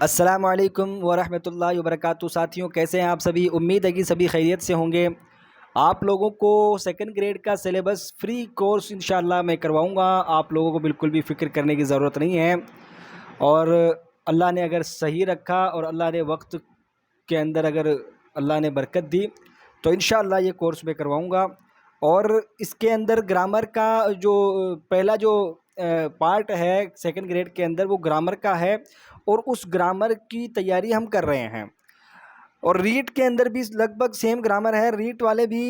السلام علیکم ورحمۃ اللہ وبرکاتہ۔ ساتھیوں، کیسے ہیں آپ سبھی؟ امید ہے کہ سبھی خیریت سے ہوں گے۔ آپ لوگوں کو سیکنڈ گریڈ کا سلیبس فری کورس انشاءاللہ میں کرواؤں گا۔ آپ لوگوں کو بالکل بھی فکر کرنے کی ضرورت نہیں ہے، اور اللہ نے اگر صحیح رکھا اور اللہ نے وقت کے اندر اگر اللہ نے برکت دی تو انشاءاللہ یہ کورس میں کرواؤں گا۔ اور اس کے اندر گرامر کا جو پہلا جو پارٹ ہے سیکنڈ گریڈ کے اندر، وہ گرامر کا ہے، اور اس گرامر کی تیاری ہم کر رہے ہیں۔ اور ریٹ کے اندر بھی لگ بھگ سیم گرامر ہے۔ ریٹ والے بھی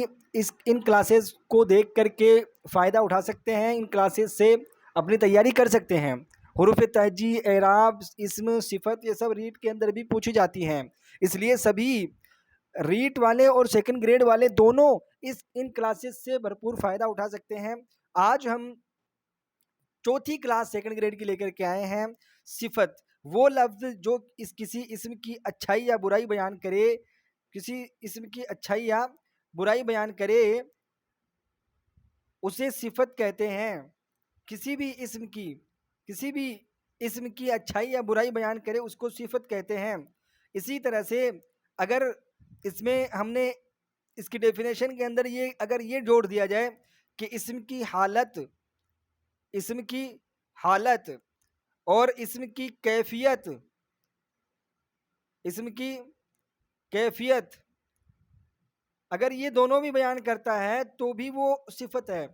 ان کلاسز کو دیکھ کر کے فائدہ اٹھا سکتے ہیں، ان کلاسز سے اپنی تیاری کر سکتے ہیں۔ حروف تہجی، اعراب، اسم، صفت، یہ سب ریٹ کے اندر بھی پوچھی جاتی ہیں، اس لیے سبھی ریٹ والے اور سیکنڈ گریڈ والے دونوں ان کلاسز سے بھرپور فائدہ اٹھا سکتے ہیں۔ آج ہم چوتھی کلاس سیکنڈ گریڈ کی لے کر کے آئے ہیں۔ صفت، وہ لفظ جو کسی اسم کی اچھائی یا برائی بیان کرے، کسی اسم کی اچھائی یا برائی بیان کرے اسے صفت کہتے ہیں۔ کسی بھی اسم کی اچھائی یا برائی بیان کرے اس کو صفت کہتے ہیں۔ اسی طرح سے اگر اس میں ہم نے اس کی ڈیفینیشن کے اندر اگر یہ جوڑ دیا جائے کہ اسم کی حالت اور اسم کی کیفیت اگر یہ دونوں بھی بیان کرتا ہے تو بھی وہ صفت ہے۔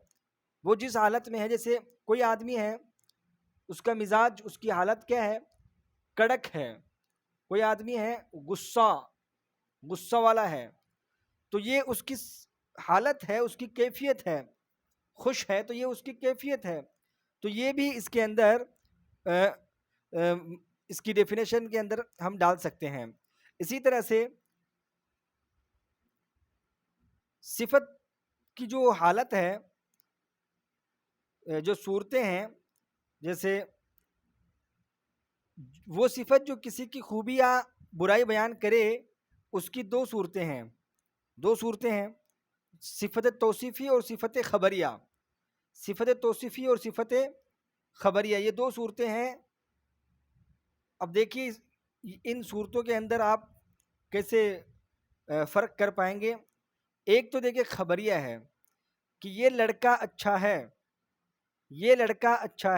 وہ جس حالت میں ہے، جیسے کوئی آدمی ہے، اس کا مزاج، اس کی حالت کیا ہے؟ کڑک ہے۔ کوئی آدمی ہے غصہ والا ہے، تو یہ اس کی حالت ہے، اس کی کیفیت ہے۔ خوش ہے تو یہ اس کی کیفیت ہے۔ تو یہ بھی اس کے اندر اس کی ڈیفینیشن کے اندر ہم ڈال سکتے ہیں۔ اسی طرح سے صفت کی جو حالت ہے، جو صورتیں ہیں، جیسے وہ صفت جو کسی کی خوبی یا برائی بیان کرے، اس کی دو صورتیں ہیں۔ صفت توصیفی اور صفت خبریہ۔ صفت توصیفی اور صفت خبریہ، یہ دو صورتیں ہیں۔ اب دیکھیے ان صورتوں کے اندر آپ کیسے فرق کر پائیں گے۔ ایک تو دیکھیے خبریہ ہے کہ یہ لڑکا اچھا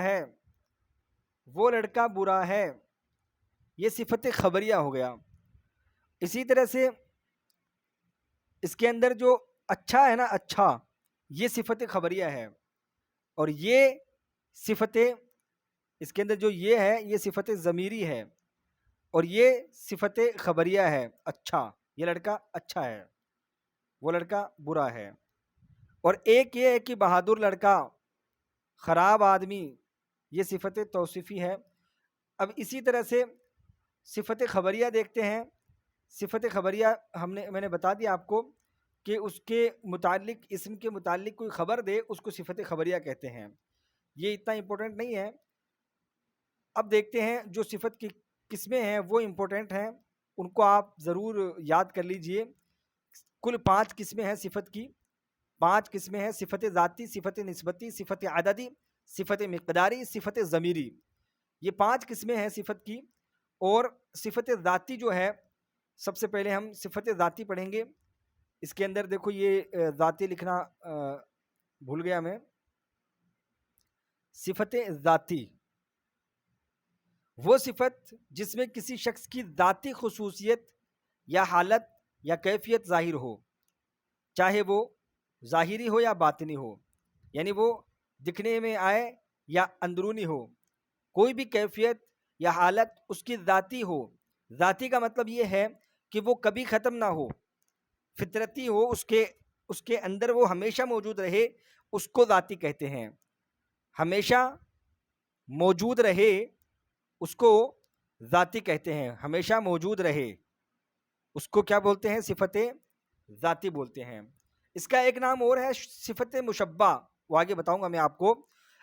ہے، وہ لڑکا برا ہے، یہ صفت خبریہ ہو گیا۔ اسی طرح سے اس کے اندر جو اچھا ہے نا، اچھا، یہ صفت خبریہ ہے، اور یہ صفت، اس کے اندر جو یہ ہے، یہ صفت ضمیری ہے، اور یہ صفت خبریہ ہے۔ اچھا، یہ لڑکا اچھا ہے، وہ لڑکا برا ہے۔ اور ایک یہ ہے کہ بہادر لڑکا، خراب آدمی، یہ صفت توصیفی ہے۔ اب اسی طرح سے صفت خبریہ دیکھتے ہیں۔ صفت خبریہ میں نے بتا دیا آپ کو کہ اس کے متعلق، اسم کے متعلق کوئی خبر دے، اس کو صفت خبریہ کہتے ہیں۔ یہ اتنا امپورٹنٹ نہیں ہے۔ اب دیکھتے ہیں جو صفت کی قسمیں ہیں وہ امپورٹنٹ ہیں، ان کو آپ ضرور یاد کر لیجئے۔ کل 5 قسمیں ہیں صفت کی۔ 5 قسمیں ہیں: صفت ذاتی، صفت نسبتی، صفت عددی، صفت مقداری، صفت ضمیری۔ یہ 5 قسمیں ہیں صفت کی۔ اور صفت ذاتی جو ہے، سب سے پہلے ہم صفت ذاتی پڑھیں گے۔ اس کے اندر دیکھو، یہ ذاتی لکھنا بھول گیا میں۔ صفت ذاتی وہ صفت جس میں کسی شخص کی ذاتی خصوصیت یا حالت یا کیفیت ظاہر ہو، چاہے وہ ظاہری ہو یا باطنی ہو، یعنی وہ دکھنے میں آئے یا اندرونی ہو، کوئی بھی کیفیت یا حالت اس کی ذاتی ہو۔ ذاتی کا مطلب یہ ہے کہ وہ کبھی ختم نہ ہو، فطرتی ہو، اس کے اندر وہ ہمیشہ موجود رہے، اس کو ذاتی کہتے ہیں۔ ہمیشہ موجود رہے، اس کو ذاتی کہتے ہیں۔ ہمیشہ موجود رہے، اس کو کیا بولتے ہیں؟ صفت ذاتی بولتے ہیں۔ اس کا ایک نام اور ہے صفت مشبہ، وہ آگے بتاؤں گا میں آپ کو۔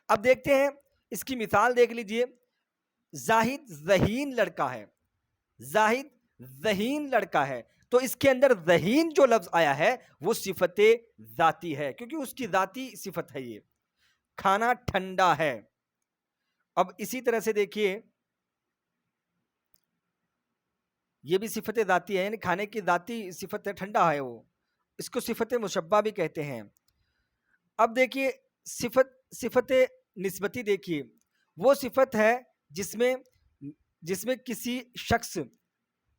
اب دیکھتے ہیں اس کی مثال دیکھ لیجئے۔ زاہد ذہین لڑکا ہے، زاہد ذہین لڑکا ہے، تو اس کے اندر ذہین جو لفظ آیا ہے وہ صفت ذاتی ہے، کیونکہ اس کی ذاتی صفت ہے۔ یہ کھانا ٹھنڈا ہے۔ اب اسی طرح سے دیکھیے یہ بھی صفت ذاتی ہے، یعنی کھانے کی ذاتی صفت ہے، ٹھنڈا ہے وہ، اس کو صفت مشبہ بھی کہتے ہیں۔ اب دیکھیے صفت نسبتی، دیکھیے وہ صفت ہے جس میں کسی شخص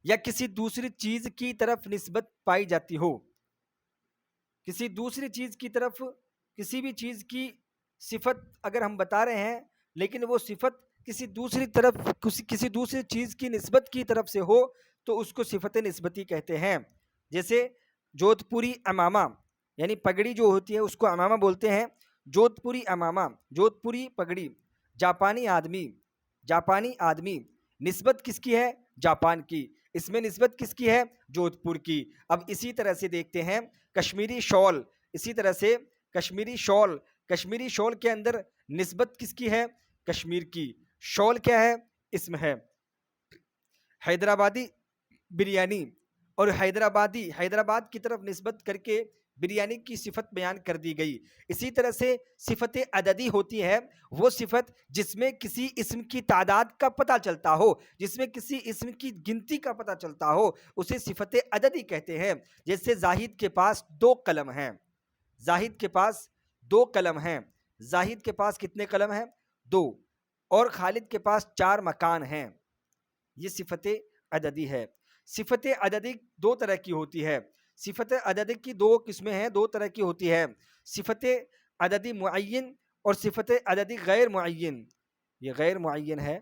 یا کسی دوسری چیز کی طرف نسبت پائی جاتی ہو، کسی دوسری چیز کی طرف، کسی بھی چیز کی صفت اگر ہم بتا رہے ہیں لیکن وہ صفت کسی دوسری طرف، کسی دوسری چیز کی نسبت کی طرف سے ہو تو اس کو صفت نسبتی کہتے ہیں۔ جیسے جودھ پوری امامہ، یعنی پگڑی جو ہوتی ہے اس کو امامہ بولتے ہیں، جودھ پوری امامہ، جودھ پوری پگڑی۔ جاپانی آدمی، نسبت کس کی ہے؟ جاپان کی، اس میں نسبت کس کی ہے؟ جودھ پور کی۔ اب اسی طرح سے دیکھتے ہیں کشمیری شال، اسی طرح سے کشمیری شال کے اندر نسبت کس کی ہے؟ کشمیر کی۔ شال کیا ہے؟ اسم ہے۔ حیدرآبادی بریانی، اور حیدرآباد کی طرف نسبت کر کے بریانی کی صفت بیان کر دی گئی۔ اسی طرح سے صفت عددی ہوتی ہے، وہ صفت جس میں کسی اسم کی تعداد کا پتہ چلتا ہو، جس میں کسی اسم کی گنتی کا پتہ چلتا ہو، اسے صفت عددی کہتے ہیں۔ جیسے زاہد کے پاس 2 قلم ہیں، زاہد کے پاس کتنے قلم ہیں؟ 2، اور خالد کے پاس 4 مکان ہیں۔ یہ صفت عددی ہے۔ صفت عددی 2 طرح کی ہوتی ہے، صفت عددی کی 2 قسمیں ہیں، 2 طرح کی ہوتی ہے، صفت عددی معین اور صفت عددی غیر معین۔ یہ غیر معین ہے۔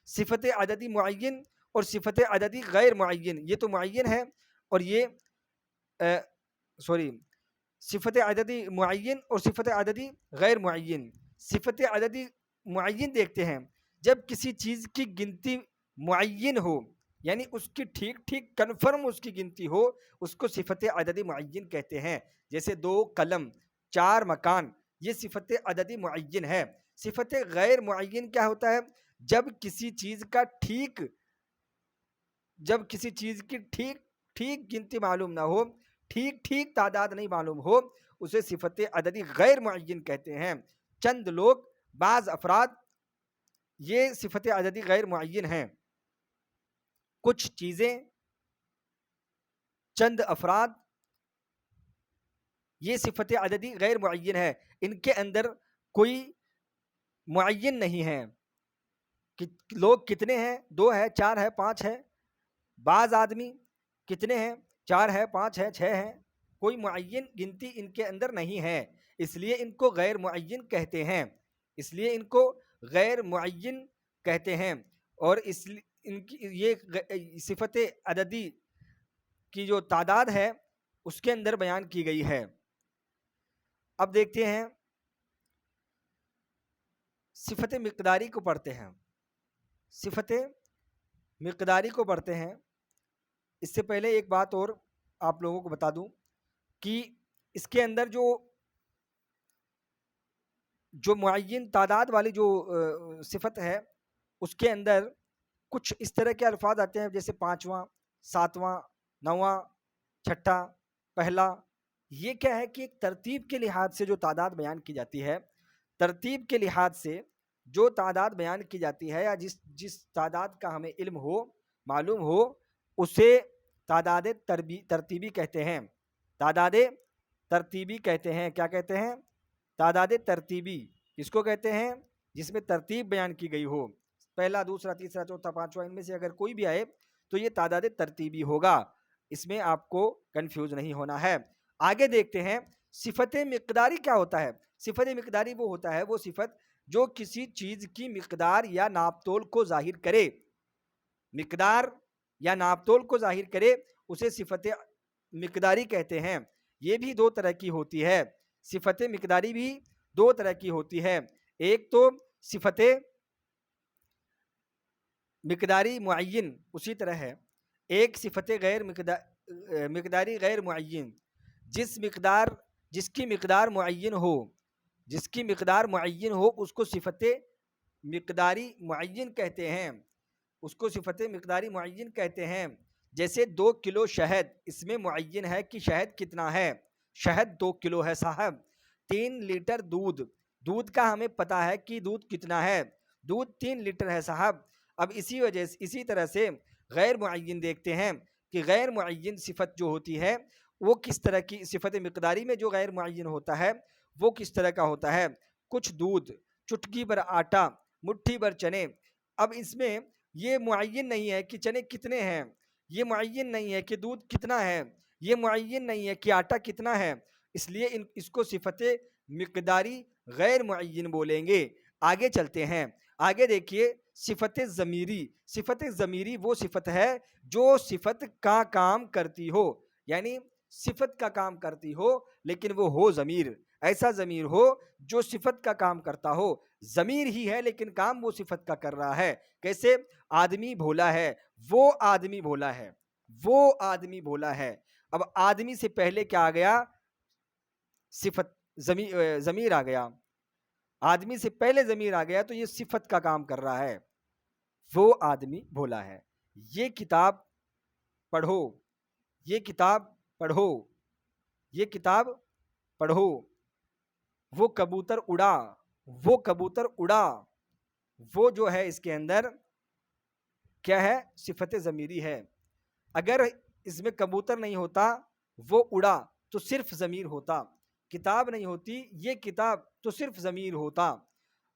صفت عددی معین اور صفت عددی غیر معین، یہ تو معین ہے، اور یہ صفت عددی معین اور صفت عددی غیر معین۔ صفت عددی معین دیکھتے ہیں جب کسی چیز کی گنتی معین ہو، یعنی اس کی ٹھیک کنفرم اس کی گنتی ہو، اس کو صفت عددی معین کہتے ہیں۔ جیسے 2 قلم، 4 مکان، یہ صفت عددی معین ہے۔ صفت غیر معین کیا ہوتا ہے؟ جب کسی چیز کی ٹھیک گنتی معلوم نہ ہو، ٹھیک تعداد نہیں معلوم ہو، اسے صفت عددی غیر معین کہتے ہیں۔ چند لوگ، بعض افراد، یہ صفت عددی غیر معین ہیں۔ کچھ چیزیں، چند افراد، یہ صفت عددی غیر معین ہے۔ ان کے اندر کوئی معین نہیں ہے کہ لوگ کتنے ہیں، 2 ہے، 4 ہے، 5 ہے۔ بعض آدمی کتنے ہیں؟ 4 ہے، 5 ہے، 6 ہے۔ کوئی معین گنتی ان کے اندر نہیں ہے، اس لیے ان کو غیر معین کہتے ہیں، اور ان کی یہ صفت عددی کی جو تعداد ہے اس کے اندر بیان کی گئی ہے۔ اب دیکھتے ہیں صفت مقداری کو پڑھتے ہیں۔ صفت مقداری کو پڑھتے ہیں، اس سے پہلے ایک بات اور آپ لوگوں کو بتا دوں کہ اس کے اندر جو معین تعداد والی جو صفت ہے اس کے اندر کچھ اس طرح کے الفاظ آتے ہیں، جیسے 5واں، 7واں، 9واں، 6ٹھا، پہلا۔ یہ کیا ہے کہ ایک ترتیب کے لحاظ سے جو تعداد بیان کی جاتی ہے، ترتیب کے لحاظ سے جو تعداد بیان کی جاتی ہے، یا جس تعداد کا ہمیں علم ہو، معلوم ہو، اسے تعداد ترتیبی کہتے ہیں۔ تعداد ترتیبی کہتے ہیں۔ کیا کہتے ہیں؟ تعداد ترتیبی کس کو کہتے ہیں؟ جس میں ترتیب بیان کی گئی ہو، پہلا، دوسرا، تیسرا، چوتھا، پانچواں، ان میں سے اگر کوئی بھی آئے تو یہ تعداد ترتیبی ہوگا۔ اس میں آپ کو کنفیوز نہیں ہونا ہے۔ آگے دیکھتے ہیں صفت مقداری کیا ہوتا ہے۔ صفت مقداری وہ ہوتا ہے، وہ صفت جو کسی چیز کی مقدار یا ناپ تول کو ظاہر کرے، مقدار یا ناپ تول کو ظاہر کرے، اسے صفت مقداری کہتے ہیں۔ یہ بھی 2 طرح کی ہوتی ہے، صفت مقداری بھی 2 طرح کی ہوتی ہے۔ ایک تو صفت مقداری معین اسی طرح ہے، ایک صفت مقداری غیر معین، جس کی مقدار معین ہو، اس کو صفت مقداری معین کہتے ہیں۔ جیسے 2 کلو شہد، اس میں معین ہے کہ شہد کتنا ہے، شہد 2 کلو ہے صاحب۔ 3 لیٹر دودھ کا ہمیں پتا ہے کہ دودھ کتنا ہے، دودھ 3 لیٹر ہے صاحب۔ اب اسی طرح سے غیر معین دیکھتے ہیں کہ غیر معین صفت جو ہوتی ہے وہ کس طرح کی، صفت مقداری میں جو غیر معین ہوتا ہے وہ کس طرح کا ہوتا ہے. کچھ دودھ، چٹکی بھر آٹا، مٹھی بھر چنے. اب اس میں یہ معین نہیں ہے کہ چنے کتنے ہیں، یہ معین نہیں ہے کہ دودھ کتنا ہے، یہ معین نہیں ہے کہ آٹا کتنا ہے، اس لیے اس کو صفت مقداری غیر معین بولیں گے. آگے چلتے ہیں. آگے دیکھیے صفت ضمیری. صفت ضمیری وہ صفت ہے جو صفت کا کام کرتی ہو، یعنی صفت کا کام کرتی ہو لیکن وہ ہو ضمیر. ایسا ضمیر ہو جو صفت کا کام کرتا ہو، ضمیر ہی ہے لیکن کام وہ صفت کا کر رہا ہے. کیسے؟ آدمی بھولا ہے، وہ آدمی بھولا ہے، وہ آدمی بھولا ہے. اب آدمی سے پہلے کیا آ گیا؟ صفت ضمیر آ گیا. آدمی سے پہلے ضمیر آ گیا تو یہ صفت کا کام کر رہا ہے. وہ آدمی بھولا ہے. یہ کتاب پڑھو، یہ کتاب پڑھو، یہ کتاب پڑھو. وہ کبوتر اڑا، وہ کبوتر اڑا. وہ جو ہے اس کے اندر کیا ہے؟ صفت ضمیری ہے. اگر اس میں کبوتر نہیں ہوتا، وہ اڑا تو صرف ضمیر ہوتا. کتاب نہیں ہوتی، یہ کتاب تو صرف ضمیر ہوتا.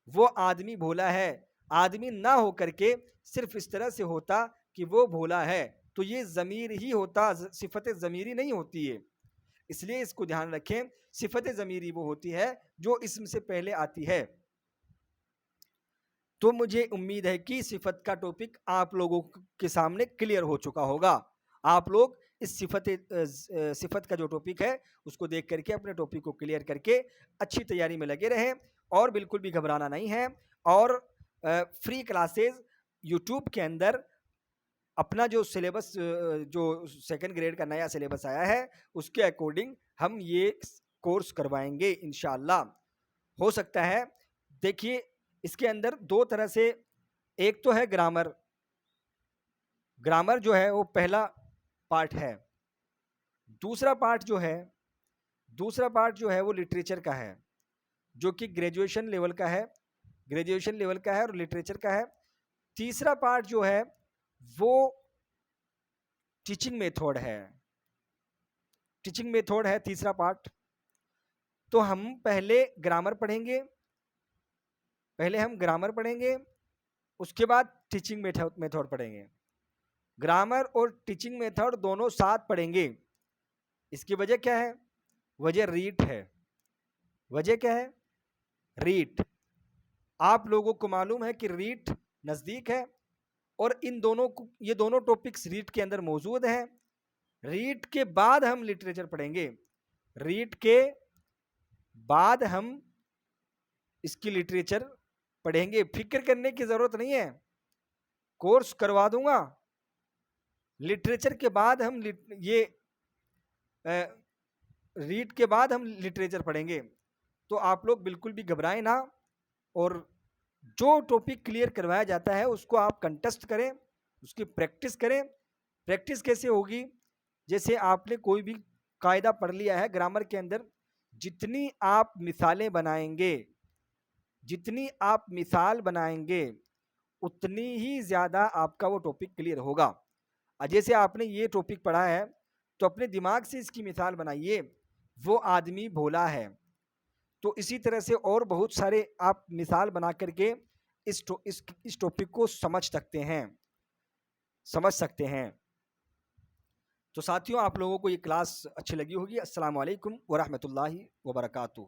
وہ آدمی بھولا ہے، آدمی نہ ہو کر کے صرف اس طرح سے ہوتا کہ وہ بھولا ہے تو یہ ضمیر ہی ہوتا، صفت ضمیری نہیں ہوتی ہے. اس لیے اس کو دھیان رکھیں، صفت ضمیری وہ ہوتی ہے جو اسم سے پہلے آتی ہے. تو مجھے امید ہے کہ صفت کا ٹاپک آپ لوگوں کے سامنے کلیئر ہو چکا ہوگا. آپ لوگ اس صفت کا جو ٹاپک ہے اس کو دیکھ کر کے اپنے ٹاپک کو کلیئر کر کے اچھی تیاری میں لگے رہیں اور بالکل بھی گھبرانا نہیں ہے. اور فری کلاسز یوٹیوب کے اندر اپنا جو سلیبس، جو سیکنڈ گریڈ کا نیا سلیبس آیا ہے اس کے اکارڈنگ ہم یہ کورس کروائیں گے انشاءاللہ. ہو سکتا ہے، دیکھیے اس کے اندر دو طرح سے، ایک تو ہے گرامر. گرامر جو ہے وہ پہلا پارٹ ہے. دوسرا پارٹ جو ہے وہ لٹریچر کا ہے، جو کہ گریجویشن لیول کا ہے، گریجویشن لیول کا ہے اور لٹریچر کا ہے. تیسرا پارٹ جو ہے وہ ٹیچنگ میتھڈ ہے. ٹیچنگ میتھڈ ہے تیسرا پارٹ. تو ہم پہلے گرامر پڑھیں گے، اس کے بعد ٹیچنگ میتھڈ پڑھیں گے. گرامر اور ٹیچنگ میتھڈ دونوں ساتھ پڑھیں گے. اس کی وجہ کیا ہے؟ وجہ ریٹ ہے. وجہ کیا ہے؟ ریٹ. آپ لوگوں کو معلوم ہے کہ ریٹ نزدیک ہے اور یہ دونوں ٹاپکس ریٹ کے اندر موجود ہیں. ریٹ کے بعد ہم لٹریچر پڑھیں گے، ریٹ کے بعد ہم اس کی لٹریچر پڑھیں گے. فکر کرنے کی ضرورت نہیں ہے، کورس کروا دوں گا. لٹریچر کے بعد ہم ریٹ کے بعد ہم لٹریچر پڑھیں گے. تو آپ لوگ بالکل بھی گھبرائیں نہ، اور جو ٹاپک کلیئر کروایا جاتا ہے اس کو آپ کنٹیسٹ کریں، اس کی پریکٹس کریں. پریکٹس کیسے ہوگی؟ جیسے آپ نے کوئی بھی قاعدہ پڑھ لیا ہے گرامر کے اندر، جتنی آپ مثالیں بنائیں گے، جتنی آپ مثال بنائیں گے اتنی ہی زیادہ آپ کا وہ ٹاپک کلیئر ہوگا. جیسے آپ نے یہ ٹاپک پڑھا ہے تو اپنے دماغ سے اس کی مثال بنائیے، وہ آدمی بھولا ہے. تو اسی طرح سے اور بہت سارے آپ مثال بنا کر کے اس ٹاپک کو سمجھ سکتے ہیں. تو ساتھیوں، آپ لوگوں کو یہ کلاس اچھی لگی ہوگی. السلام علیکم ورحمۃ اللہ وبرکاتہ.